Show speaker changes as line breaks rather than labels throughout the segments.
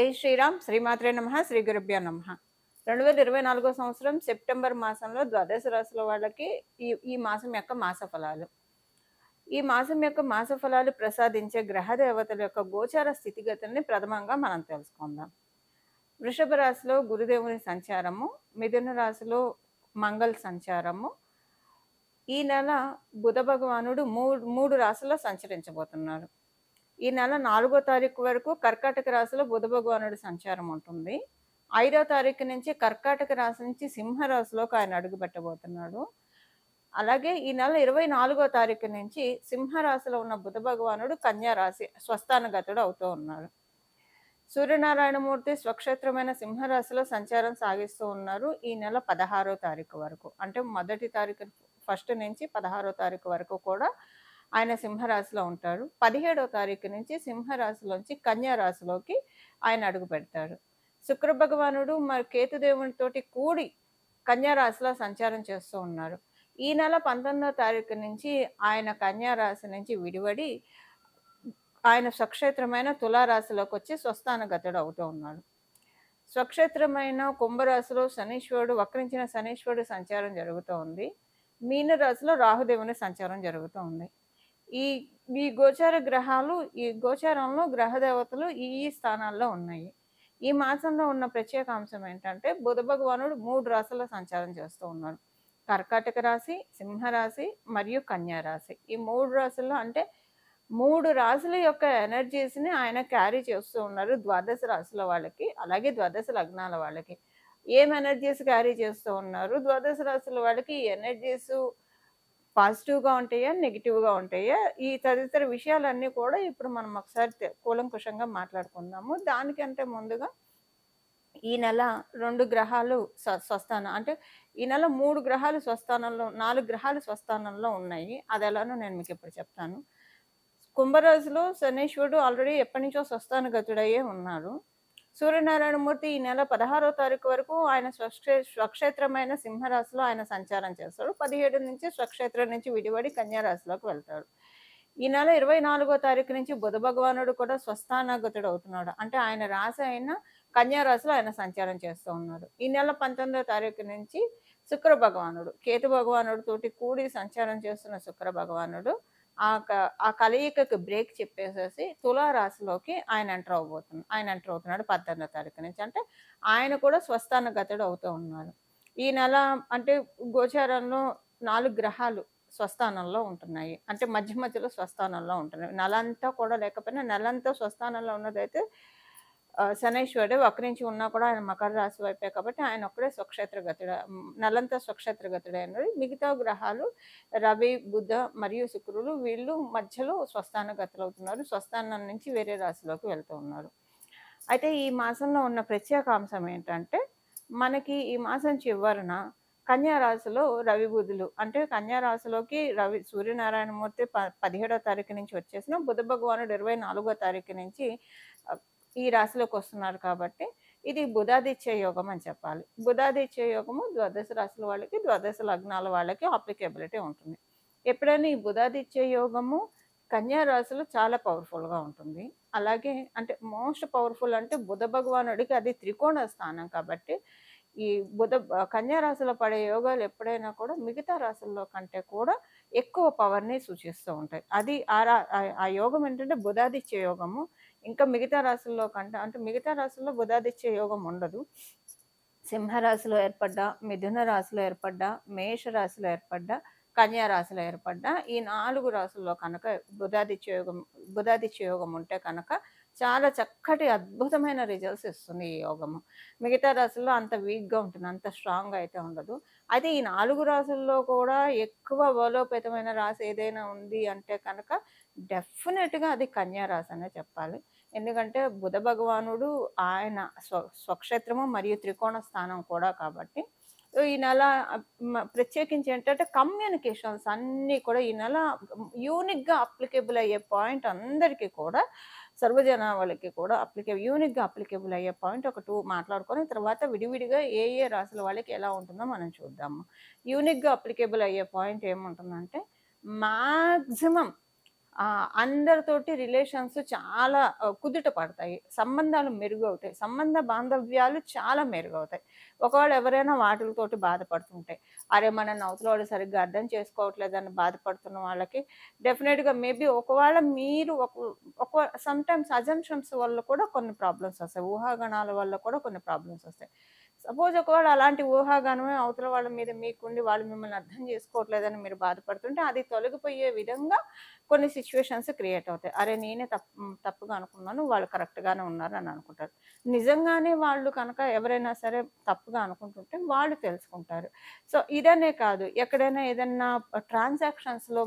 జై శ్రీరామ్ శ్రీమాత్రే నమః శ్రీ గురుభ్యో నమః 2024 సంవత్సరం సెప్టెంబర్ మాసంలో ద్వాదశ రాశుల వాళ్ళకి ఈ మాసం యొక్క మాస ఫలాలు. ఈ మాసం యొక్క మాస ఫలాలు ప్రసాదించే గ్రహ దేవతల యొక్క గోచార స్థితిగతుల్ని ప్రథమంగా మనం తెలుసుకుందాం. వృషభ రాశిలో గురుదేవుని సంచారము, మిథున రాశిలో మంగళ సంచారము. ఈ నెల బుధ భగవానుడు మూడు రాశుల్లో సంచరించబోతున్నారు. ఈ నెల 4వ తారీఖు వరకు కర్కాటక రాశిలో బుధ భగవానుడి సంచారం ఉంటుంది. 5వ తారీఖు నుంచి కర్కాటక రాశి నుంచి సింహ రాశిలోకి ఆయన అడుగు పెట్టబోతున్నాడు. అలాగే ఈ నెల 24వ తారీఖు నుంచి సింహ రాశిలో ఉన్న బుధ భగవానుడు కన్యా రాశి స్వస్థానగతుడు అవుతూ ఉన్నాడు. సూర్యనారాయణమూర్తి స్వక్షేత్రమైన సింహరాశిలో సంచారం సాగిస్తూ ఉన్నారు ఈ నెల 16వ తారీఖు వరకు. అంటే మొదటి తారీఖు ఫస్ట్ నుంచి 16వ తారీఖు వరకు కూడా ఆయన సింహరాశిలో ఉంటాడు. 17వ తారీఖు నుంచి సింహరాశిలోంచి కన్యా రాశిలోకి ఆయన అడుగు పెడతాడు. శుక్ర భగవానుడు మరి కేతుదేవునితోటి కూడి కన్యా రాశిలో సంచారం చేస్తూ ఉన్నారు. ఈ నెల 19వ తారీఖు నుంచి ఆయన కన్యా రాశి నుంచి విడివడి ఆయన స్వక్షేత్రమైన తులారాశిలోకి వచ్చి స్వస్థానగతుడు అవుతూ ఉన్నాడు. స్వక్షేత్రమైన కుంభరాశిలో శనీశ్వరుడు వక్రించిన శనీశ్వరుడు సంచారం జరుగుతూ ఉంది. మీన రాశిలో రాహుదేవుని సంచారం జరుగుతూ ఉంది. ఈ ఈ గోచార గ్రహాలు ఈ గోచారంలో గ్రహ దేవతలు ఈ స్థానాల్లో ఉన్నాయి. ఈ మాసంలో ఉన్న ప్రత్యేక అంశం ఏంటంటే బుధ భగవానుడు 3 రాశుల్లో సంచారం చేస్తూ ఉన్నాడు. కర్కాటక రాశి, సింహరాశి మరియు కన్యా రాశి. ఈ 3 రాశుల్లో అంటే 3 రాశుల యొక్క ఎనర్జీస్ని ఆయన క్యారీ చేస్తూ ఉన్నారు ద్వాదశ రాశుల వాళ్ళకి, అలాగే ద్వాదశ లగ్నాల వాళ్ళకి. ఏం ఎనర్జీస్ క్యారీ చేస్తూ ఉన్నారు? ద్వాదశ రాశుల వాళ్ళకి ఈ ఎనర్జీస్ పాజిటివ్గా ఉంటాయా, నెగిటివ్గా ఉంటాయా, ఈ తదితర విషయాలన్నీ కూడా ఇప్పుడు మనం ఒకసారి కూలంకుషంగా మాట్లాడుకుందాము. దానికంటే ముందుగా ఈ నెల 2 గ్రహాలు స్వస్థానం అంటే ఈ నెల 3 గ్రహాలు స్వస్థానంలో 4 గ్రహాలు స్వస్థానంలో ఉన్నాయి. అది ఎలానో నేను మీకు ఇప్పుడు చెప్తాను. కుంభరాశిలో శనీశ్వరుడు ఆల్రెడీ ఎప్పటి నుంచో స్వస్థానగతుడయ్యే ఉన్నారు. సూర్యనారాయణమూర్తి ఈ నెల 16వ తారీఖు వరకు ఆయన స్వక్షేత్రమైన సింహరాశిలో ఆయన సంచారం చేస్తాడు. 17 నుంచి స్వక్షేత్రం నుంచి విడివడి కన్యా రాశిలోకి వెళ్తాడు. ఈ నెల 24వ తారీఖు నుంచి బుధ భగవానుడు కూడా స్వస్థానగతుడు అవుతున్నాడు. అంటే ఆయన రాశి అయిన కన్యా రాశిలో ఆయన సంచారం చేస్తూ ఉన్నాడు. ఈ నెల 19వ తారీఖు నుంచి శుక్ర భగవానుడు కేతు భగవానుడు తోటి కూడి సంచారం చేస్తున్న శుక్ర భగవానుడు ఆ కలయికకు బ్రేక్ చెప్పేసేసి తులారాశిలోకి ఆయన ఎంటర్ అవుతున్నాడు 18వ తారీఖు నుంచి. అంటే ఆయన కూడా స్వస్థానగతుడు అవుతూ ఉన్నారు. ఈ నెల అంటే గోచారంలో 4 గ్రహాలు స్వస్థానంలో ఉంటున్నాయి. అంటే మధ్య మధ్యలో స్వస్థానంలో ఉంటున్నాయి. నెలంతా కూడా లేకపోయినా నెలంతా స్వస్థానంలో ఉన్నదైతే శనైశ్వరుడు వక్రించి ఉన్నా కూడా ఆయన మకర రాశి వైపే కాబట్టి ఆయన ఒక్కడే నెలంతా స్వక్షేత్రగతుడైనది. మిగతా గ్రహాలు రవి, బుధ మరియు శుక్రులు వీళ్ళు మధ్యలో స్వస్థానగతులు అవుతున్నారు. స్వస్థానం నుంచి వేరే రాశిలోకి వెళ్తూ ఉన్నారు. అయితే ఈ మాసంలో ఉన్న ప్రత్యేక అంశం ఏంటంటే మనకి ఈ మాసం చివరన కన్యా రాశిలో రవి బుధులు అంటే కన్యా రాశిలోకి సూర్యనారాయణమూర్తి 17వ తారీఖు నుంచి వచ్చేసిన బుధ భగవానుడు 24వ తారీఖు నుంచి ఈ రాశిలోకి వస్తున్నారు కాబట్టి ఇది బుధాదిత్య యోగం అని చెప్పాలి. బుధాదిత్య యోగము ద్వాదశ రాశుల వాళ్ళకి, ద్వాదశ లగ్నాల వాళ్ళకి అప్లికేబిలిటీ ఉంటుంది. ఎప్పుడైనా ఈ బుధాదిత్య యోగము కన్యా రాశిలో చాలా పవర్ఫుల్గా ఉంటుంది. అలాగే అంటే మోస్ట్ పవర్ఫుల్ అంటే బుధ భగవానుడికి అది త్రికోణ స్థానం కాబట్టి ఈ కన్యా రాశిలో పడే యోగాలు ఎప్పుడైనా కూడా మిగతా రాశుల్లో కంటే కూడా ఎక్కువ పవర్ని సూచిస్తూ ఉంటాయి. అది ఆ యోగం ఏంటంటే బుధాదిత్య యోగము. ఇంకా మిగతా రాశుల్లో కంటే అంటే మిగతా రాశుల్లో బుధాదిత్య యోగం ఉండదు. సింహరాశిలో ఏర్పడ్డా, మిథున రాశిలో ఏర్పడ్డా, మేష రాశిలో ఏర్పడ్డా, కన్యా రాశిలో ఏర్పడ్డా ఈ 4 రాశుల్లో కనుక బుధాదిత్య యోగం ఉంటే కనుక చాలా చక్కటి అద్భుతమైన రిజల్ట్స్ ఇస్తుంది ఈ యోగము. మిగతా రాశుల్లో అంత వీక్గా ఉంటుంది, అంత స్ట్రాంగ్గా అయితే ఉండదు. అయితే ఈ 4 రాశుల్లో కూడా ఎక్కువ బలోపేతమైన రాశి ఏదైనా ఉంది అంటే కనుక డెఫినెట్గా అది కన్యా రాశి అనే చెప్పాలి. ఎందుకంటే బుధ భగవానుడు ఆయన స్వక్షేత్రము మరియు త్రికోణ స్థానం కూడా కాబట్టి ఈ నెల ప్రత్యేకించి ఏంటంటే కమ్యూనికేషన్స్ అన్నీ కూడా ఈ నెల యూనిక్గా అప్లికేబుల్ అయ్యే పాయింట్ అందరికీ కూడా సర్వజనావళికి కూడా యూనిక్గా అప్లికేబుల్ అయ్యే పాయింట్ ఒక 2 మాట్లాడుకొని తర్వాత విడివిడిగా ఏ రాశుల వాళ్ళకి ఎలా ఉంటుందో మనం చూద్దాము. యూనిక్గా అప్లికేబుల్ అయ్యే పాయింట్ ఏముంటుందంటే మ్యాక్సిమం అందరితోటి రిలేషన్స్ చాలా కుదుట పడతాయి. సంబంధాలు మెరుగవుతాయి. సంబంధ బాంధవ్యాలు చాలా మెరుగవుతాయి. ఒకవేళ ఎవరైనా వాటిలతోటి బాధపడుతుంటే, అరే! మనల్ని అవతలోళ్ళు సరిగ్గా అర్థం చేసుకోవట్లేదని బాధపడుతున్న వాళ్ళకి డెఫినిట్‌గా మేబీ ఒకవేళ మీరు సమ్‌టైమ్స్ అజంప్షన్స్ వల్ల కూడా కొన్ని ప్రాబ్లమ్స్ వస్తాయి. ఊహాగానాల వల్ల కూడా కొన్ని ప్రాబ్లమ్స్ వస్తాయి. సపోజ్ ఒకవేళ అలాంటి ఊహాగానమే అవతల వాళ్ళ మీద మీకుండి వాళ్ళు మిమ్మల్ని అర్థం చేసుకోవట్లేదని మీరు బాధపడుతుంటే, అది తొలగిపోయే విధంగా కొన్ని సిట్యుయేషన్స్ క్రియేట్ అవుతాయి. అరే! నేనే తప్పుగా అనుకున్నాను. వాళ్ళు కరెక్ట్‌గానే ఉన్నారని అనుకుంటారు. నిజంగానే వాళ్ళు కనుక ఎవరైనా సరే తప్పుగా అనుకుంటుంటే వాళ్ళు తెలుసుకుంటారు. సో, ఇదనే కాదు ఎక్కడైనా ఏదన్నా ట్రాన్సాక్షన్స్‌లో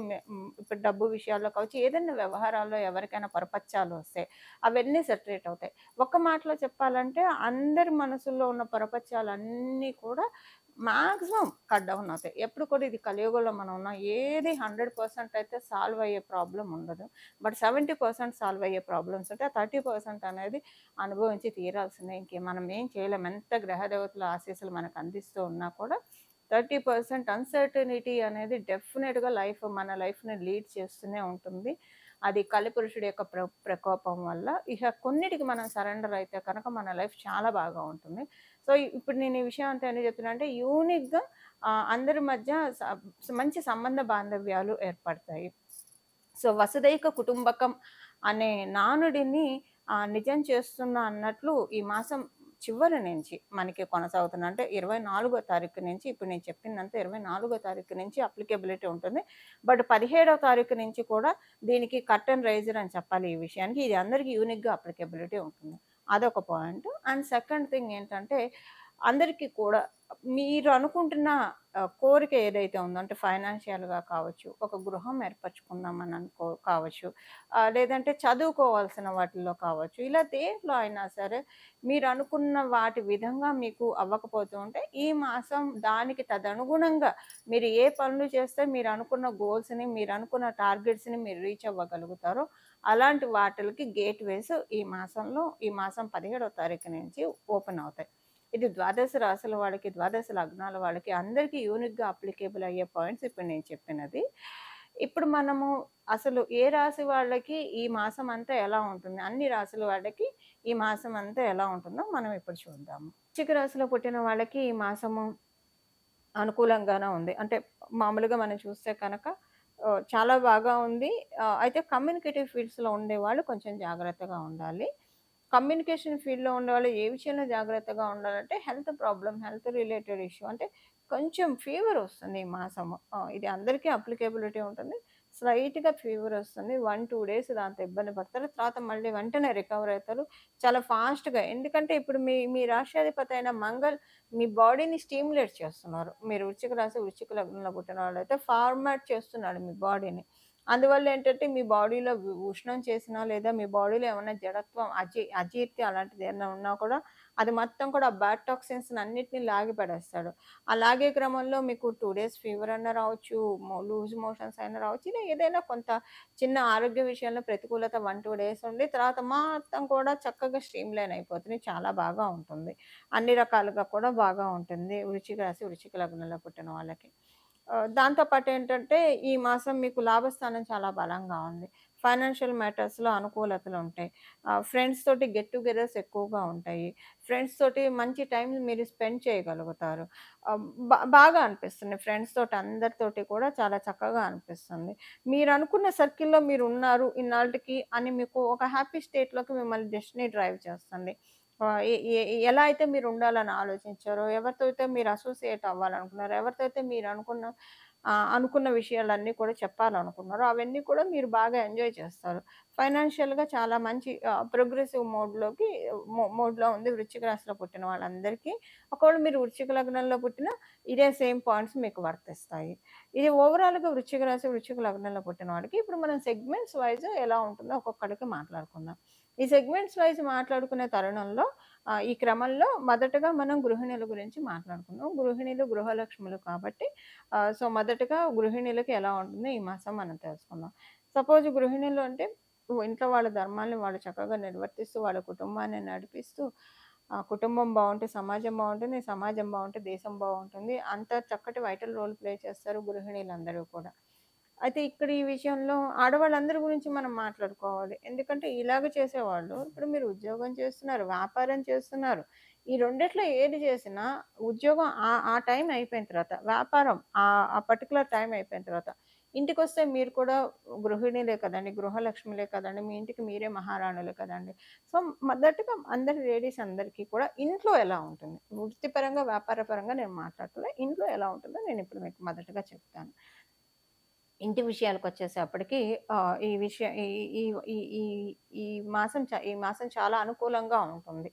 ఇప్పుడు డబ్బు విషయాల్లో కావచ్చు, ఏదైనా వ్యవహారాల్లో ఎవరికైనా పొరపచ్చాలు వస్తాయి. అవన్నీ సెటరేట్ అవుతాయి. ఒక్క మాటలో చెప్పాలంటే అందరి మనసుల్లో ఉన్న పొరపచ్చాలన్నీ కూడా మాక్సిమం కట్ డౌన్ అవుతాయి. ఎప్పుడు కూడా ఇది కలియుగంలో మనం ఉన్నాం. ఏది 100% అయితే సాల్వ్ అయ్యే ప్రాబ్లమ్ ఉండదు. బట్ 70% సాల్వ్ అయ్యే ప్రాబ్లమ్స్ ఉంటాయి. ఆ 30% అనేది అనుభవించి తీరాల్సిందే. మనం ఏం చేయలేం. ఎంత గ్రహదేవతల ఆశీస్సులు మనకు అందిస్తూ ఉన్నా కూడా 30% అన్‌సర్టెనిటీ అనేది డెఫినిట్‌గా మన లైఫ్‌ని లీడ్ చేస్తూనే ఉంటుంది. అది కలిపురుషుడి యొక్క ప్రకోపం వల్ల. ఇక కొన్నిటికి మనం సరెండర్ అయితే కనుక మన లైఫ్ చాలా బాగా ఉంటుంది. సో, ఇప్పుడు నేను ఈ విషయం అంతా ఎందుకు చెప్తున్నా అంటే యూనిక్‌గా అందరి మధ్య మంచి సంబంధ బాంధవ్యాలు ఏర్పడతాయి. సో, వసుదైక కుటుంబకం అనే నానుడిని నిజం చేస్తున్నా అన్నట్లు ఈ మాసం చివరి నుంచి మనకి కొనసాగుతుంది. అంటే 24వ తారీఖు నుంచి ఇప్పుడు నేను చెప్పిందంతా 24వ తారీఖు నుంచి అప్లికేబిలిటీ ఉంటుంది. బట్ 17వ తారీఖు నుంచి కూడా దీనికి కర్టెన్ రైజర్ అని చెప్పాలి ఈ విషయానికి. ఇది అందరికి యూనిక్‌గా అప్లికేబిలిటీ ఉంటుంది. అదొక పాయింట్. అండ్ సెకండ్ థింగ్ ఏంటంటే అందరికీ కూడా మీరు అనుకుంటున్న కోరిక ఏదైతే ఉందో అంటే ఫైనాన్షియల్‌గా కావచ్చు, ఒక గృహం ఏర్పరచుకుందామని కావచ్చు, లేదంటే చదువుకోవాల్సిన వాటిల్లో కావచ్చు, ఇలా దేంట్లో అయినా సరే మీరు అనుకున్న వాటి విధంగా మీకు అవ్వకపోతూ ఉంటే ఈ మాసం దానికి తదనుగుణంగా మీరు ఏ పనులు చేస్తే మీరు అనుకున్న గోల్స్‌ని, మీరు అనుకున్న టార్గెట్స్‌ని మీరు రీచ్ అవ్వగలుగుతారో అలాంటి వాటిలకి గేట్‌వేస్ ఈ మాసం 17వ తారీఖు నుంచి ఓపెన్ అవుతాయి. ఇది ద్వాదశ రాశుల వాళ్ళకి, ద్వాదశ లగ్నాల వాళ్ళకి అందరికీ యూనిక్‌గా అప్లికేబుల్ అయ్యే పాయింట్స్ ఇప్పుడు నేను చెప్పినది. ఇప్పుడు మనము అసలు ఏ రాశి వాళ్ళకి ఈ మాసం అంతా ఎలా ఉంటుంది? అన్ని రాశుల వాళ్ళకి ఈ మాసం అంతా ఎలా ఉంటుందో మనం ఇప్పుడు చూద్దాము. వృశ్చిక రాశిలో పుట్టిన వాళ్ళకి ఈ మాసము అనుకూలంగానే ఉంది. అంటే మామూలుగా మనం చూస్తే కనుక చాలా బాగా ఉంది. అయితే కమ్యూనికేటివ్ ఫీల్డ్స్‌లో ఉండేవాళ్ళు కొంచెం జాగ్రత్తగా ఉండాలి. కమ్యూనికేషన్ ఫీల్డ్‌లో ఉండేవాళ్ళు ఏ విషయంలో జాగ్రత్తగా ఉండాలంటే హెల్త్ రిలేటెడ్ ఇష్యూ. అంటే కొంచెం ఫీవర్ వస్తుంది ఈ మాసము. ఇది అందరికీ అప్లికేబిలిటీ ఉంటుంది. స్లైట్‌గా ఫీవర్ వస్తుంది. 1, 2 డేస్ దాంతో ఇబ్బంది పడతారు. తర్వాత మళ్ళీ వెంటనే రికవర్ అవుతారు. చాలా ఫాస్ట్‌గా ఎందుకంటే ఇప్పుడు మీ మీ రాశ్యాధిపతి అయిన మీ బాడీని స్టిమ్యులేట్ చేస్తున్నారు. మీరు వృశ్చిక రాశి, వృశ్చిక లగ్నంలో పుట్టిన వాళ్ళైతే ఫార్మాట్ చేస్తున్నాడు మీ బాడీని. అందువల్ల ఏంటంటే మీ బాడీలో ఉష్ణం చేసినా లేదా మీ బాడీలో ఏమన్నా జడత్వం, అజీర్తి అలాంటిది ఏమన్నా ఉన్నా కూడా అది మొత్తం కూడా బ్యాడ్ టాక్సిన్స్ అన్నిటిని లాగి పడేస్తాడు. ఆ లాగే క్రమంలో మీకు 2 డేస్ ఫీవర్ అన్నా రావచ్చు, లూజ్ మోషన్స్ అయినా రావచ్చు. ఇలా ఏదైనా కొంత చిన్న ఆరోగ్య విషయంలో ప్రతికూలత 1, 2 డేస్ ఉండి తర్వాత మొత్తం కూడా చక్కగా స్ట్రీమ్‌లైన్ అయిపోతుంది. చాలా బాగా ఉంటుంది. అన్ని రకాలుగా కూడా బాగా ఉంటుంది. వృశ్చిక రాశి, వృశ్చిక లగ్నంలో పుట్టిన వాళ్ళకి. దాంతో పాటేంటంటే, ఈ మాసం మీకు లాభస్థానం చాలా బలంగా ఉంది. ఫైనాన్షియల్ మ్యాటర్స్‌లో అనుకూలతలుంటాయి. ఫ్రెండ్స్ తోటి గెట్ టుగెదర్స్ ఎక్కువగా ఉంటాయి. ఫ్రెండ్స్ తోటి మంచి టైం మీరు స్పెండ్ చేయగలుగుతారు. బాగా అనిపిస్తుంది. ఫ్రెండ్స్ తోటి అందరితోటి కూడా చాలా చక్కగా అనిపిస్తుంది. మీరనుకున్న సర్కిల్‌లో మీరున్నారు ఇన్నాళ్టికి అని మీకు ఒక హ్యాపీ స్టేట్‌లోకి మిమ్మల్ని డెస్టినీ డ్రైవ్ చేస్తుంది. ఆహ్, ఎ ఎ ఎలా అయితే మీరుండాలని ఆలోచించారో, ఎవరితో అయితే మీరు అసోసియేట్ అవ్వాలనుకున్నారో, ఎవరితో అయితే అనుకున్న విషయాలన్నీ కూడా చెప్పాలనుకున్నారో, అవన్నీ కూడా మీరు బాగా ఎంజాయ్ చేస్తారు. ఫైనాన్షియల్‌గా చాలా మంచి ప్రోగ్రెసివ్ మోడ్‌లో ఉంది వృశ్చిక రాశిలో పుట్టిన వాళ్ళందరికీ. ఒకవేళ మీరు వృశ్చిక లగ్నంలో పుట్టినా ఇదే సేమ్ పాయింట్స్ మీకు వర్తిస్తాయి. ఇది ఓవరాల్‌గా వృశ్చిక రాశి, వృశ్చిక లగ్నంలో పుట్టిన వాడికి. ఇప్పుడు మనం సెగ్మెంట్స్ వైస్ ఎలా ఉంటుందో ఒక్కొక్కడికి మాట్లాడుకుందాం. ఈ సెగ్మెంట్స్ వైస్ మాట్లాడుకునే తరుణంలో ఈ క్రమంలో మొదటగా మనం గృహిణుల గురించి మాట్లాడుకుందాం. గృహిణులు గృహలక్ష్ములు కాబట్టి సో, మొదటగా గృహిణులకి ఎలా ఉంటుందో ఈ మాసం మనం తెలుసుకుందాం. సపోజ్ గృహిణులు అంటే ఇంట్లో వాళ్ళ ధర్మాల్ని వాళ్ళు చక్కగా నిర్వర్తిస్తూ, వాళ్ళ కుటుంబాన్ని నడిపిస్తూ, కుటుంబం బావుంటే సమాజం బావుంటుంది. సమాజం బావుంటే దేశం బావుంటుంది. అంత చక్కటి వైటల్ రోల్ ప్లే చేస్తారు గృహిణీలందరూ కూడా. అయితే ఇక్కడ ఈ విషయంలో ఆడవాళ్ళందరి గురించి మనం మాట్లాడుకోవాలి. ఎందుకంటే ఇలాగ చేసేవాళ్ళు ఇప్పుడు మీరు ఉద్యోగం చేస్తున్నారు, వ్యాపారం చేస్తున్నారు. ఈ రెండిట్లో ఏది చేసినా ఉద్యోగం ఆ టైం అయిపోయిన తర్వాత, వ్యాపారం ఆ పర్టిక్యులర్ టైం అయిపోయిన తర్వాత, ఇంటికొస్తే మీరు కూడా గృహిణులే కదండీ! గృహలక్ష్మిలే కదండీ! మీ ఇంటికి మీరే మహారాణులే కదండీ! సో, మొదటగా అందరి లేడీస్ అందరికీ కూడా ఇంట్లో ఎలా ఉంటుంది? వృత్తిపరంగా, వ్యాపారపరంగా నేను మాట్లాడట్లే. ఇంట్లో ఎలా ఉంటుందో నేనిప్పుడు మీకు మొదటగా చెప్తాను. ఇంటి విషయాలకొచ్చేసేప్పటికి ఈ విషయ ఈ ఈ ఈ ఈ ఈ మాసం చాలా అనుకూలంగా ఉంటుంది.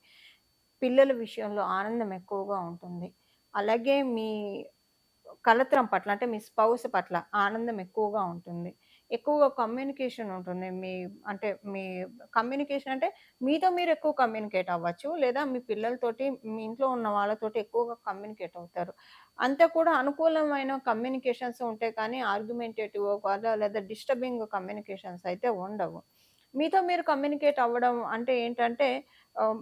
పిల్లల విషయంలో ఆనందం ఎక్కువగా ఉంటుంది. అలాగే మీ కలత్రం పట్ల అంటే మీ స్పౌస్ పట్ల ఆనందం ఎక్కువగా ఉంటుంది. ఎక్కువగా కమ్యూనికేషన్ ఉంటుంది. అంటే మీ కమ్యూనికేషన్ అంటే మీతో మీరు ఎక్కువ కమ్యూనికేట్ అవ్వచ్చు. లేదా మీ పిల్లలతోటి, మీ ఇంట్లో ఉన్న వాళ్ళతోటి ఎక్కువగా కమ్యూనికేట్ అవుతారు. అంతా కూడా అనుకూలమైన కమ్యూనికేషన్స్ ఉంటాయి కానీ ఆర్గ్యుమెంటేటివ్ లేదా డిస్టర్బింగ్ కమ్యూనికేషన్స్ అయితే ఉండవు. మీతో మీరు కమ్యూనికేట్ అవ్వడం అంటే ఏంటంటే ఆహ్,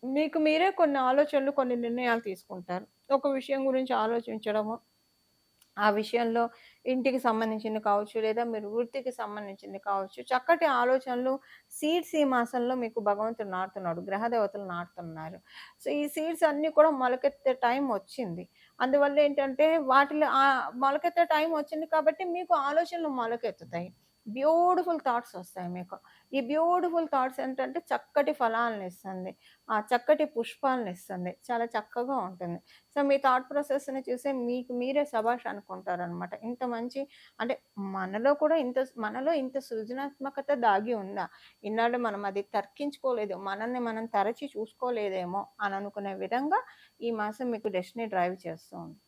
మీకు మీరే కొన్ని ఆలోచనలు, కొన్ని నిర్ణయాలు తీసుకుంటారు. ఒక విషయం గురించి ఆలోచించడము, ఆ విషయంలో ఇంటికి సంబంధించింది కావచ్చు, లేదా మీరు వృత్తికి సంబంధించింది కావచ్చు. చక్కటి ఆలోచనలు సీడ్స్ ఈ మాసంలో మీకు భగవంతుడు నాటుతున్నాడు. గ్రహదేవతలు నాటుతున్నారు. సో, ఈ సీడ్స్ అన్నీ కూడా మొలకెత్తే టైం వచ్చింది. అందువల్ల ఏంటంటే వాటిలో మొలకెత్తే టైం వచ్చింది కాబట్టి మీకు ఆలోచనలు మొలకెత్తుతాయి. బ్యూటిఫుల్ థాట్స్ వస్తాయి మీకు. ఈ బ్యూటిఫుల్ థాట్స్ ఏంటంటే చక్కటి ఫలాలనిస్తుంది. చక్కటి పుష్పాలనిస్తుంది. చాలా చక్కగా ఉంటుంది. సో, మీ థాట్ ప్రాసెస్‌ని చూసి మీకు మీరే శభాష్ అనుకుంటారనమాట. ఇంత మంచి అంటే మనలో ఇంత సృజనాత్మకత దాగి ఉందా? ఇన్నాళ్ళు మనం అది తర్కించుకోలేదు. మనల్ని మనం తరచి చూసుకోలేదేమో అని అనుకునే విధంగా ఈ మాసం మీకు డెస్టినీ డ్రైవ్ చేస్తూ ఉంది.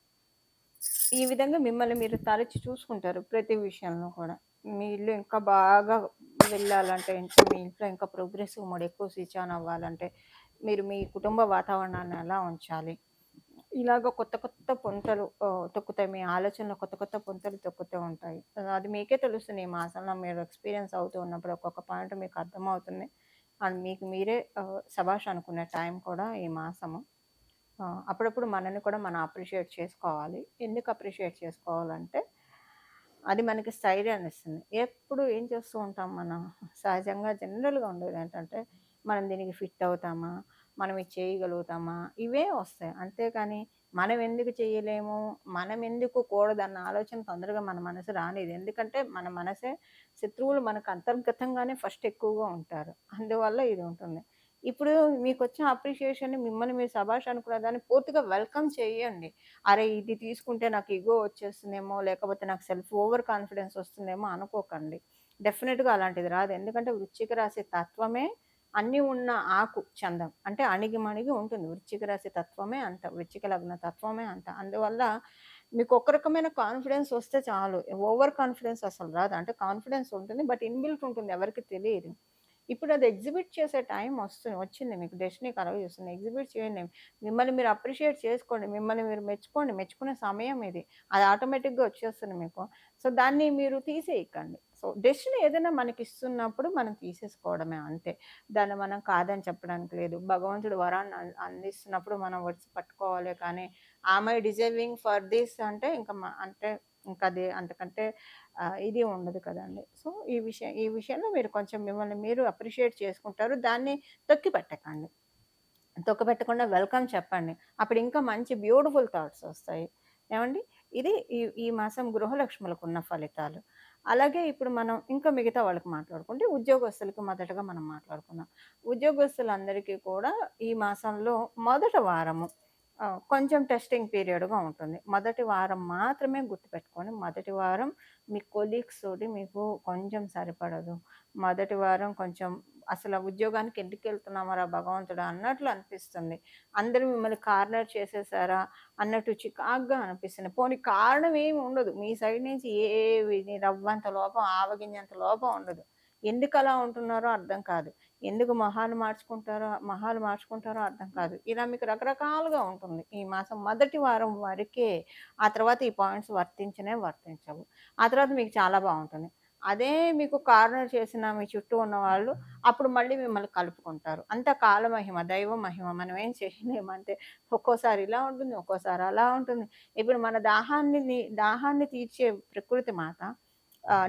ఈ విధంగా మిమ్మల్ని మీరు తరచి చూసుకుంటారు ప్రతి విషయంలో కూడా. మీ ఇల్లు ఇంకా బాగా వెళ్ళాలంటే, ఇంకా మీ ఇంట్లో ఇంకా ప్రోగ్రెసివ్ మోడ్ ఎక్కువ స్విచ్ ఆన్ అవ్వాలంటే, మీరు మీ కుటుంబ వాతావరణాన్ని ఎలా ఉంచాలి? ఇలాగ కొత్త కొత్త పుంతలు తొక్కుతాయి. మీ ఆలోచనలో కొత్త కొత్త పుంతలు తొక్కుతూ ఉంటాయి. అది మీకే తెలుస్తుంది. ఈ మాసంలో మీరు ఎక్స్‌పీరియన్స్ అవుతూ ఉన్నప్పుడు ఒక్కొక్క పాయింట్ మీకు అర్థమవుతుంది. అండ్ మీకు మీరే శభాష్ అనుకునే టైం కూడా ఈ మాసము. అప్పుడప్పుడు మనల్ని కూడా మనం అప్రిషియేట్ చేసుకోవాలి. ఎందుకు అప్రిషియేట్ చేసుకోవాలంటే, అది మనకి స్థైర్యాన్నిస్తుంది. ఎప్పుడు ఏం చేస్తూ ఉంటాం మనం సహజంగా జనరల్‌గా ఉండేదేంటంటే, మనం దీనికి ఫిట్ అవుతామా? మనం ఇది చేయగలుగుతామా? ఇవే వస్తాయి. అంతేకాని మనం ఎందుకు చేయలేము? మనం ఎందుకు కూడదన్న ఆలోచన తొందరగా మన మనసు రానిది. ఎందుకంటే మన మనసే శత్రువులు మనకు అంతర్గతంగానే ఫస్ట్ ఎక్కువగా ఉంటారు. అందువల్ల ఇది ఉంటుంది. ఇప్పుడు మీకొచ్చిన అప్రిషియేషన్‌ని మిమ్మల్ని మీరు శభాష్ అనుకున్న దాన్ని పూర్తిగా వెల్కమ్ చేయండి. అరే! ఇది తీసుకుంటే నాకు ఇగో వచ్చేస్తుందేమో, లేకపోతే నాకు ఓవర్ కాన్ఫిడెన్స్ వస్తుందేమో అనుకోకండి. డెఫినిట్‌గా అలాంటిది రాదు. ఎందుకంటే వృశ్చిక రాశి తత్వమే అన్నీ ఉన్న ఆకు చందం. అంటే అణిగిమణిగి ఉంటుంది. వృశ్చిక రాశి తత్వమే అంత. వృశ్చిక లగ్న తత్వమే అంత. అందువల్ల మీకు ఒక రకమైన కాన్ఫిడెన్స్ వస్తే చాలు. ఓవర్ కాన్ఫిడెన్స్ అసలు రాదు. అంటే కాన్ఫిడెన్స్ ఉంటుంది. బట్ ఇన్‌బిల్ట్ ఉంటుంది. ఎవరికీ తెలీదు. ఇప్పుడు అది ఎగ్జిబిట్ చేసే టైం వచ్చింది మీకు. డెస్టినీ కలగజేస్తుంది. ఎగ్జిబిట్ చేయండి. మిమ్మల్ని మీరు అప్రిషియేట్ చేసుకోండి. మిమ్మల్ని మీరు మెచ్చుకోండి. మెచ్చుకునే సమయం ఇది. అది ఆటోమేటిక్‌గా వచ్చేస్తుంది మీకు. సో, దాన్ని మీరు తీసేయకండి. సో, డెస్టినీ ఏదైనా మనకిస్తున్నప్పుడు మనం తీసేసుకోవడమే అంతే. దాన్ని మనం కాదని చెప్పడానికి లేదు. భగవంతుడు వరాన్ని అందిస్తున్నప్పుడు మనం ఒడిసి పట్టుకోవాలే కానీ, am I deserving for this అంటే అంటే ఇంకది అంతకంటే ఇది ఉండదు కదండీ. సో, ఈ విషయంలో మీరు కొంచెం మిమ్మల్ని మీరు అప్రిషియేట్ చేసుకుంటారు. దాన్ని తొక్కిపెట్టకండి. తొక్కపెట్టకుండా వెల్కమ్ చెప్పండి. అప్పుడు ఇంకా మంచి బ్యూటిఫుల్ థాట్స్ వస్తాయి. ఏవండీ? ఇది ఈ మాసం గృహలక్ష్ములకున్న ఫలితాలు. అలాగే ఇప్పుడు మనం ఇంకా మిగతా వాళ్ళకి మాట్లాడుకుంటే ఉద్యోగస్తులకి మొదటగా మనం మాట్లాడుకుందాం. ఉద్యోగస్తులందరికీ కూడా ఈ మాసంలో మొదటి వారము కొంచెం టెస్టింగ్ పీరియడ్‌గా ఉంటుంది. మొదటి వారం మాత్రమే గుర్తుపెట్టుకోండి. మొదటి వారం మీ కొలీగ్స్ తోటి మీకు కొంచెం సరిపడదు. మొదటి వారం కొంచెం అసలు ఉద్యోగానికి ఎందుకెళ్తున్నామారా భగవంతుడా అన్నట్లు అనిపిస్తుంది. అందరూ మిమ్మల్ని కార్నర్ చేసేసారా అన్నట్టు చికాకుగా అనిపిస్తుంది. పోనీ కారణం ఏమి ఉండదు. మీ సైడ్ నుంచి రవ్వంత లోపం, ఆవగింజంత లోపం ఉండదు. ఎందుకలా ఉంటున్నారో అర్థం కాదు. ఎందుకు మొహాలు మార్చుకుంటారో అర్థం కాదు. ఇలా మీకు రకరకాలుగా ఉంటుంది. ఈ మాసం మొదటి వారం వరకే. ఆ తర్వాత ఈ పాయింట్స్ వర్తించవు. ఆ తర్వాత మీకు చాలా బావుంటుంది. అదే మీకు కార్నర్ చేసిన మీ చుట్టూ ఉన్నవాళ్ళు అప్పుడు మళ్ళీ మిమ్మల్ని కలుపుకుంటారు. అంత కాలమహిమ, దైవ మహిమ. మనం ఏం చేయలేము అంతే. ఒక్కోసారి ఇలా ఉంటుంది, ఒక్కోసారి అలా ఉంటుంది. ఇప్పుడు మన దాహాన్ని తీర్చే ప్రకృతి మాత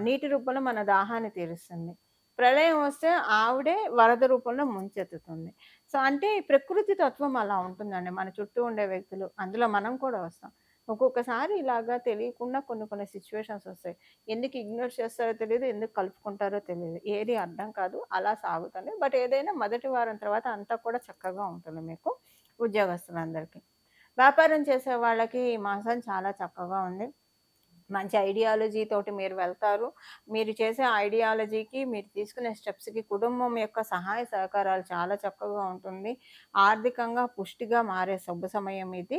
నీటి రూపంలో మన దాహాన్ని తీరుస్తుంది. ప్రళయం వస్తే ఆవిడే వరద రూపంలో ముంచెత్తుతుంది. సో, అంటే ఈ ప్రకృతి తత్వం అలా ఉంటుందండి. మన చుట్టూ ఉండే వ్యక్తులు, అందులో మనం కూడా వస్తాం. ఒక్కొక్కసారి ఇలాగా తెలియకుండా కొన్ని కొన్ని సిట్యుయేషన్స్ వస్తాయి. ఎందుకు ఇగ్నోర్ చేస్తారో తెలీదు, ఎందుకు కలుపుకుంటారో తెలీదు. ఏది అర్థం కాదు. అలా సాగుతుంది. బట్ ఏదైనా మొదటి వారం తర్వాత అంతా కూడా చక్కగా ఉంటుంది మీకు ఉద్యోగస్తులందరికీ. వ్యాపారం చేసే వాళ్ళకి ఈ మాసం చాలా చక్కగా ఉంది. మంచి ఐడియాలజీ తోటి మీరు వెళ్తారు. మీరు చేసే ఐడియాలజీకి, మీరు తీసుకునే స్టెప్స్‌కి కుటుంబం యొక్క సహాయ సహకారాలు చాలా చక్కగా ఉంటుంది. ఆర్థికంగా పుష్టిగా మారే శుభ సమయం ఇది.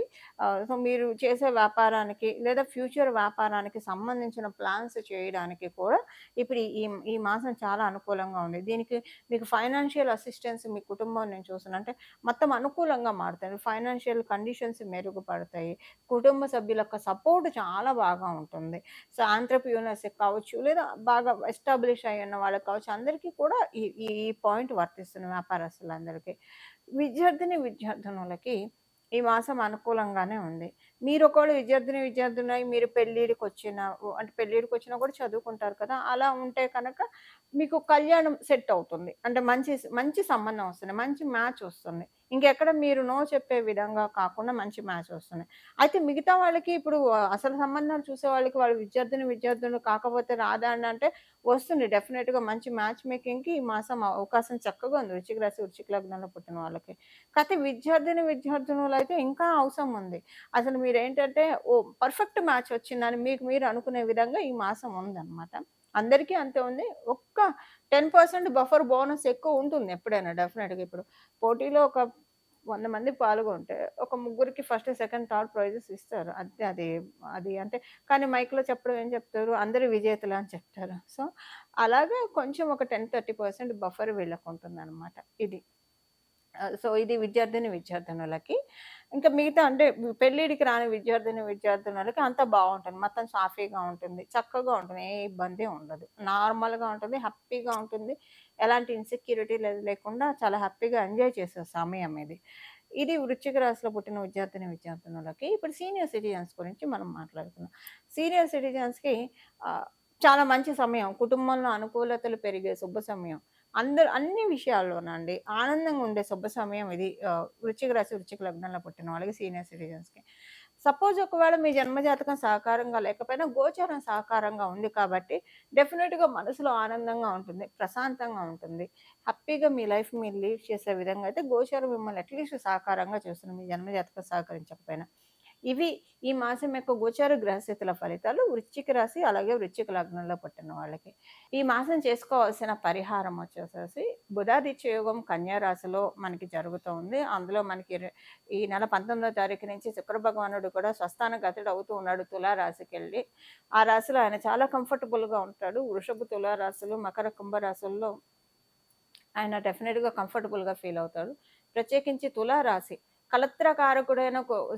సో, మీరు చేసే వ్యాపారానికి లేదా ఫ్యూచర్ వ్యాపారానికి సంబంధించిన ప్లాన్స్ చేయడానికి కూడా ఇప్పుడు ఈ ఈ మాసం చాలా అనుకూలంగా ఉంది. దీనికి మీకు ఫైనాన్షియల్ అసిస్టెన్స్ మీ కుటుంబం నుంచి వస్తుంది. అంటే మొత్తం అనుకూలంగా మారుతుంది. ఫైనాన్షియల్ కండిషన్స్ మెరుగుపడతాయి. కుటుంబ సభ్యుల యొక్క సపోర్ట్ చాలా బాగా ఉంటుంది. సో, ఆంత్రప్రెన్యూర్స్ కావచ్చు, లేదా బాగా ఎస్టాబ్లిష్ అయ్యున్న వాళ్ళకి కావచ్చు, అందరికీ కూడా ఈ ఈ పాయింట్ వర్తిస్తుంది వ్యాపారస్తులందరికీ. విద్యార్థినులకి ఈ మాసం అనుకూలంగానే ఉంది. మీరు ఒకవేళ విద్యార్థినై మీరు అంటే పెళ్ళిడికొచ్చినా కూడా చదువుకుంటారు కదా! అలా ఉంటే కనుక మీకు కళ్యాణం సెట్ అవుతుంది. అంటే మంచి సంబంధం వస్తుంది. మంచి మ్యాచ్ వస్తుంది. ఇంకెక్కడ మీరు నో చెప్పే విధంగా కాకుండా మంచి మ్యాచ్ వస్తుంది. అయితే మిగతా వాళ్ళకి ఇప్పుడు అసలు సంబంధాలు చూసే వాళ్ళకి వాళ్ళు విద్యార్థులు కాకపోతే రాదా అంటే వస్తుంది. డెఫినిట్‌గా మంచి మ్యాచ్ మేకింగ్‌కి ఈ మాసం అవకాశం చక్కగా ఉంది. వృశ్చిక రాశి, వృశ్చిక లగ్నంలో పుట్టిన వాళ్ళకి. కాతే విద్యార్థినులైతే ఇంకా అవసరం ఉంది. అసలు మీరేంటంటే పర్ఫెక్ట్ మ్యాచ్ వచ్చిందని మీకు మీరు అనుకునే విధంగా ఈ మాసం ఉందన్నమాట. అందరికీ అంతే ఉంది. ఒక్క 10% బఫర్ బోనస్ ఎక్కువ ఉంటుంది ఎప్పుడైనా డెఫినిట్‌గా. ఇప్పుడు పోటీలో ఒక 100 మంది పాల్గొంటే ఒక ముగ్గురికి ఫస్ట్, సెకండ్, థర్డ్ ప్రైజెస్ ఇస్తారు. అంతే అది అంటే కానీ మైక్‌లో చెప్పడం ఏం చెప్తారు? అందరూ విజేతలు అని చెప్తారు. సో, అలాగా కొంచెం ఒక 10, 30% బఫర్ వీళ్ళకుంటుందనమాట ఇది. సో, ఇది విద్యార్థినులకి. ఇంకా మిగతా అంటే పెళ్ళిడికి రాని విద్యార్థినులకి అంతా బావుంటుంది. మొత్తం సాఫీగా ఉంటుంది. చక్కగా ఉంటుంది. ఏ ఇబ్బంది ఉండదు. నార్మల్‌గా ఉంటుంది. హ్యాపీగా ఉంటుంది. ఎలాంటి ఇన్‌సెక్యూరిటీ లేకుండా చాలా హ్యాపీగా ఎంజాయ్ చేసే సమయం ఇది. ఇది వృశ్చిక రాశిలో పుట్టిన విద్యార్థినులకి. ఇప్పుడు సీనియర్ సిటిజన్స్ గురించి మనం మాట్లాడుకుందాం. సీనియర్ సిటిజన్స్‌కి చాలా మంచి సమయం. కుటుంబంలో అనుకూలతలు పెరిగే శుభ సమయం. అన్ని విషయాల్లోనండి ఆనందంగా ఉండే శుభ సమయం ఇది. వృశ్చిక రాశి, వృశ్చిక లగ్నంలో పుట్టిన వాళ్ళకి సీనియర్ సిటిజన్స్‌కి. సపోజ్ ఒకవేళ మీ జన్మజాతకం సహకారంగా లేకపోయినా గోచారం సహకారంగా ఉంది కాబట్టి డెఫినిట్‌గా మనసులో ఆనందంగా ఉంటుంది. ప్రశాంతంగా ఉంటుంది. హ్యాపీగా మీ లైఫ్ మీరు లీడ్ చేసే విధంగా అయితే గోచారం మిమ్మల్ని అట్‌లీస్ట్ సహకారంగా చేస్తుంది. మీ జన్మజాతకం సహకరించకపోయినా. ఇవి ఈ మాసం యొక్క గోచార గ్రహస్థితుల ఫలితాలు వృశ్చిక రాశి, అలాగే వృశ్చిక లగ్నంలో పుట్టిన వాళ్ళకి. ఈ మాసం చేసుకోవాల్సిన పరిహారం వచ్చేసేసి బుధాదిత్య యోగం కన్యా రాశిలో మనకి జరుగుతోంది. అందులో మనకి ఈ నెల 19వ తారీఖు నుంచి శుక్ర భగవానుడు కూడా స్వస్థాన గతుడు అవుతూ ఉన్నాడు తులా రాశికెళ్ళి. ఆ రాశిలో ఆయన చాలా కంఫర్టబుల్‌గా ఉంటాడు. వృషభ, తులా రాశులు, మకర, కుంభ రాశుల్లో ఆయన డెఫినిట్‌గా కంఫర్టబుల్‌గా ఫీల్ అవుతాడు. ప్రత్యేకించి తులా రాశి కళత్రకారకుడైన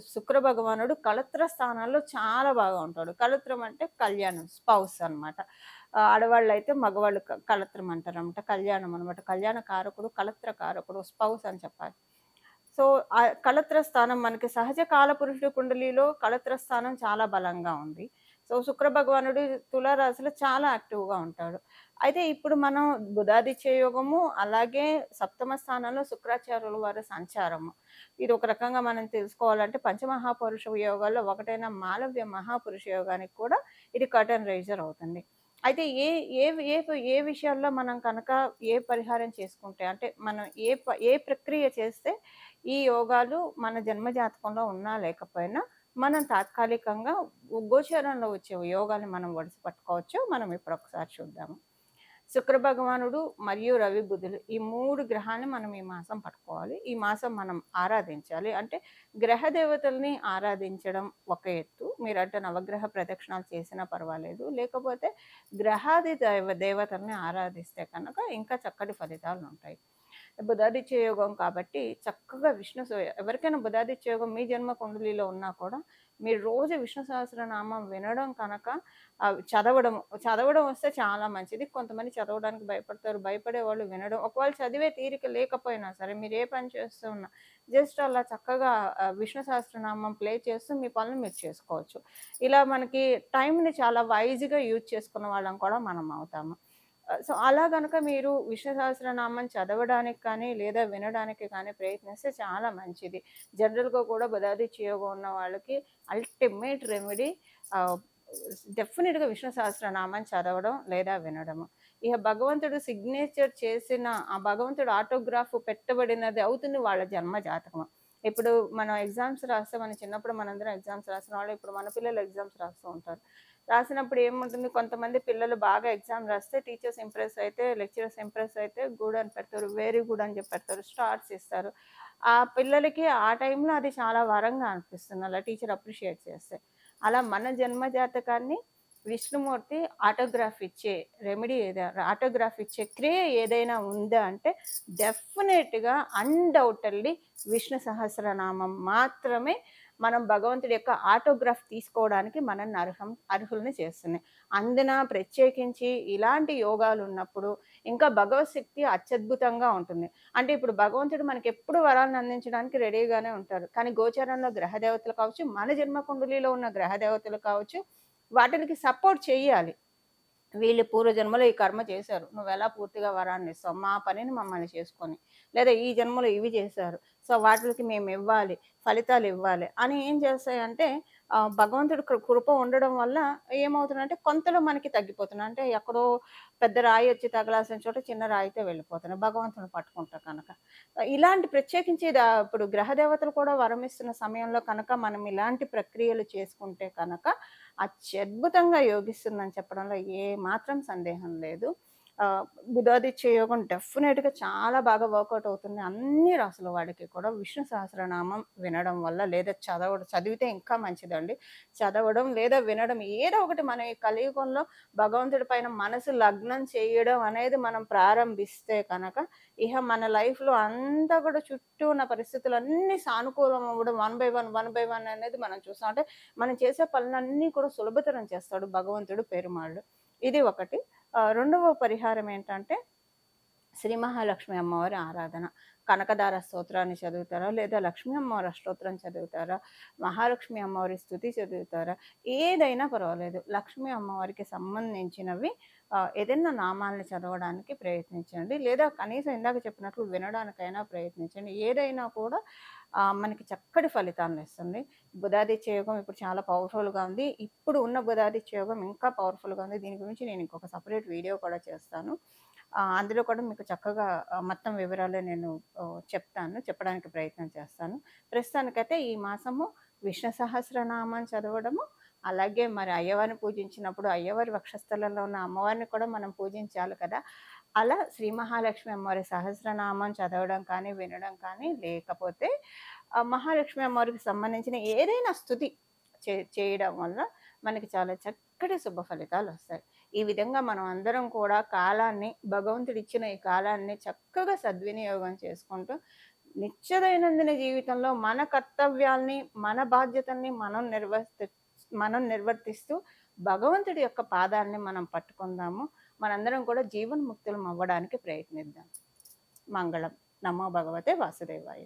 శుక్ర భగవానుడు కళత్ర స్థానాల్లో చాలా బాగా ఉంటాడు. కళత్రం అంటే కళ్యాణం, స్పౌస్ అనమాట. ఆడవాళ్ళైతే మగవాళ్ళు కళత్రం అంటారనమాట. కళ్యాణం అనమాట. కళ్యాణ కారకుడు, కళత్ర కారకుడు, స్పౌస్ అని చెప్పాలి. సో, కళత్ర స్థానం మనకి సహజ కాలపురుషుడు కుండలిలో కళత్ర స్థానం చాలా బలంగా ఉంది. సో, శుక్ర భగవానుడు తులారాశిలో చాలా యాక్టివ్‌గా ఉంటాడు. అయితే ఇప్పుడు మనం బుధాదిత్య యోగము, అలాగే సప్తమ స్థానంలో శుక్రాచార్యుల వారి సంచారము. ఇది ఒక రకంగా మనం తెలుసుకోవాలంటే పంచమహాపురుష యోగాల్లో ఒకటైన మాలవ్య మహాపురుష యోగానికి కూడా ఇది కర్టెన్ రైజర్ అవుతుంది. అయితే ఏ ఏ ఏ ఏ విషయాల్లో మనం కనుక ఏ పరిహారం చేసుకుంటే అంటే మనం ఏ ప్రక్రియ చేస్తే ఈ యోగాలు మన జన్మ జాతకంలో ఉన్నా లేకపోయినా మనం తాత్కాలికంగా గోచరంలో వచ్చే యోగాన్ని మనం ఒడిసి పట్టుకోవచ్చు. మనం ఇప్పుడు ఒకసారి చూద్దాము. శుక్ర భగవానుడు మరియు రవి బుధులు ఈ 3 గ్రహాన్ని మనం ఈ మాసం పట్టుకోవాలి. ఈ మాసం మనం ఆరాధించాలి. అంటే గ్రహ దేవతల్ని ఆరాధించడం ఒక ఎత్తు. మీరంటే నవగ్రహ ప్రదక్షిణాలు చేసినా పర్వాలేదు. లేకపోతే గ్రహాది దేవతల్ని ఆరాధిస్తే కనుక ఇంకా చక్కటి ఫలితాలు ఉంటాయి. బుధాదిత్య యోగం కాబట్టి చక్కగా ఎవరికైనా బుధాదిత్య యోగం మీ జన్మ కుండలిలో ఉన్నా కూడా మీరు రోజు విష్ణు సహస్రనామం వినడం కనుక చదవడం వస్తే చాలా మంచిది. కొంతమంది చదవడానికి భయపడతారు. భయపడేవాళ్ళు వినడం. ఒకవేళ చదివే తీరిక లేకపోయినా సరే మీరు ఏ పని చేస్తూ ఉన్నా జస్ట్ అలా చక్కగా విష్ణు సహస్రనామం ప్లే చేస్తూ మీ పనులు మీరు చేసుకోవచ్చు. ఇలా మనకి టైంని చాలా వైజ్‌గా యూజ్ చేసుకున్న వాళ్ళం కూడా మనం అవుతాము. సో, అలా గనక మీరు విష్ణు సహస్రనామం చదవడానికి కానీ, లేదా వినడానికి కానీ ప్రయత్నిస్తే చాలా మంచిది. జనరల్‌గా కూడా బదాదిత్య యోగం ఉన్న వాళ్ళకి అల్టిమేట్ రెమెడీ ఆహ్, డెఫినిట్‌గా విష్ణు సహస్రనామం చదవడం లేదా వినడము. ఇక భగవంతుడు సిగ్నేచర్ చేసిన ఆ భగవంతుడు ఆటోగ్రాఫ్ పెట్టబడినది అవుతుంది వాళ్ళ జన్మ జాతకం. ఇప్పుడు మనం ఎగ్జామ్స్ రాస్తే మన చిన్నప్పుడు మనందరం ఎగ్జామ్స్ రాసిన వాళ్ళు ఇప్పుడు మన పిల్లలు ఎగ్జామ్స్ రాస్తూ ఉంటారు. రాసినప్పుడు ఏముంటుంది కొంతమంది పిల్లలు బాగా ఎగ్జామ్ రాస్తే టీచర్స్ ఇంప్రెస్ అయితే, లెక్చరర్స్ ఇంప్రెస్ అయితే గుడ్ అని పెడతారు. వెరీ గుడ్ అని చెప్పి పెడతారు. స్టార్స్ ఇస్తారు. ఆ పిల్లలకి ఆ టైంలో అది చాలా వరంగా అనిపిస్తుంది. అలా టీచర్ అప్రిషియేట్ చేస్తే. అలా మన జన్మ జాతకాన్ని విష్ణుమూర్తి ఆటోగ్రాఫ్ ఇచ్చే రెమెడీ ఆటోగ్రాఫ్ ఇచ్చే క్రియ ఏదైనా ఉందా అంటే డెఫినెట్‌గా అన్‌డౌటెడ్‌లీ విష్ణు సహస్రనామం మాత్రమే మనం భగవంతుడి యొక్క ఆటోగ్రాఫ్ తీసుకోవడానికి మనల్ని అర్హుల్ని చేస్తుంది. అందున ప్రత్యేకించి ఇలాంటి యోగాలు ఉన్నప్పుడు ఇంకా భగవత్ శక్తి అత్యద్భుతంగా ఉంటుంది. అంటే ఇప్పుడు భగవంతుడు మనకెప్పుడు వరాలను అందించడానికి రెడీగానే ఉంటారు. కానీ గోచారంలో గ్రహ దేవతలు కావచ్చు, మన జన్మ కుండలిలో ఉన్న గ్రహ దేవతలు కావచ్చు, వాటిలికి సపోర్ట్ చెయ్యాలి. వీళ్ళు పూర్వజన్మలో ఈ కర్మ చేశారు. నువ్వెలా పూర్తిగా వరాన్ని ఇస్తావు? మా పనిని మమ్మల్ని చేసుకొని. లేదా ఈ జన్మలో ఇవి చేశారు. సో, వాటిలికి మేమివ్వాలి, ఫలితాలివ్వాలి అని ఏం చేస్తాయంటే భగవంతుడి కృప ఉండడం వల్ల ఏమవుతుందంటే కొంతలో మనకి తగ్గిపోతున్నాయి. అంటే ఎక్కడో పెద్ద రాయి వచ్చి తగలాల్సిన చోట చిన్న రాయితో వెళ్ళిపోతున్నాయి. భగవంతుడిని పట్టుకుంటే కనుక. ఇలాంటి ప్రత్యేకించి ఇప్పుడు గ్రహ దేవతలు కూడా వరమిస్తున్న సమయంలో కనుక మనం ఇలాంటి ప్రక్రియలు చేసుకుంటే కనుక అత్యద్భుతంగా యోగిస్తుందని చెప్పడంలో ఏ మాత్రం సందేహం లేదు. బుధాదిత్య యోగం డెఫినెట్‌గా చాలా బాగా వర్కౌట్ అవుతుంది. అన్ని రాసుల వాడికి కూడా విష్ణు సహస్రనామం వినడం వల్ల లేదా చదివితే ఇంకా మంచిదండి. చదవడం లేదా వినడం ఏదో ఒకటి మనం ఈ కలియుగంలో భగవంతుడి పైన మనసు లగ్నం చేయడం అనేది మనం ప్రారంభిస్తే కనుక ఇహ మన లైఫ్‌లో అంతా కూడా చుట్టూ ఉన్న పరిస్థితులన్నీ సానుకూలం అవ్వడం వన్ బై వన్ అనేది మనం చూస్తాం. అంటే మనం చేసే పనులన్నీ కూడా సులభతరం చేస్తాడు భగవంతుడు పెరుమాళ్ళు. ఇది ఒకటి. రెండవ పరిహారం ఏంటంటే శ్రీ మహాలక్ష్మి అమ్మవారి ఆరాధన. కనకదార స్తోత్రాన్ని చదువుతారా? లేదా లక్ష్మీ అమ్మవారి అష్టోత్తరం చదువుతారా? మహాలక్ష్మి అమ్మవారి స్తుతి చదువుతారా? ఏదైనా పర్వాలేదు. లక్ష్మీ అమ్మవారికి సంబంధించినవి ఏదైనా నామాల్ని చదవడానికి ప్రయత్నించండి. లేదా కనీసం ఇందాక చెప్పినట్లు వినడానికైనా ప్రయత్నించండి. ఏదైనా కూడా మనకి చక్కటి ఫలితాన్నిస్తుంది. బుధాదిత్య యోగం ఇప్పుడు చాలా పవర్‌ఫుల్‌గా ఉంది. ఇప్పుడు ఉన్న బుధాదిత్య యోగం ఇంకా పవర్‌ఫుల్‌గా ఉంది. దీని గురించి నేను ఇంకొక సెపరేట్ వీడియో కూడా చేస్తాను. అందులో కూడా మీకు చక్కగా మొత్తం వివరాలు నేను చెప్పడానికి ప్రయత్నం చేస్తాను. ప్రస్తుతానికైతే ఈ మాసము విష్ణు సహస్రనామం చదవడము, అలాగే మరి అయ్యవారిని పూజించినప్పుడు అయ్యవారి వక్షస్థలంలో ఉన్న అమ్మవారిని కూడా మనం పూజించాలి కదా! అలా శ్రీ మహాలక్ష్మి అమ్మవారి సహస్రనామం చదవడం కానీ, వినడం కానీ, లేకపోతే మహాలక్ష్మి అమ్మవారికి సంబంధించిన ఏదైనా స్తుతి చేయడం వల్ల మనకి చాలా చక్కటి శుభ ఫలితాలొస్తాయి. ఈ విధంగా మనం అందరం కూడా భగవంతుడిచ్చిన ఈ కాలాన్ని చక్కగా సద్వినియోగం చేసుకుంటూ, నిత్య దైనందిన జీవితంలో మన కర్తవ్యాల్ని, మన బాధ్యతల్ని మనం నిర్వర్తిస్తూ భగవంతుడి యొక్క పాదాల్ని మనం పట్టుకుందాము. మనందరం కూడా జీవన్ముక్తులం అవ్వడానికి ప్రయత్నిద్దాం. మంగళం. నమో భగవతే వాసుదేవాయ.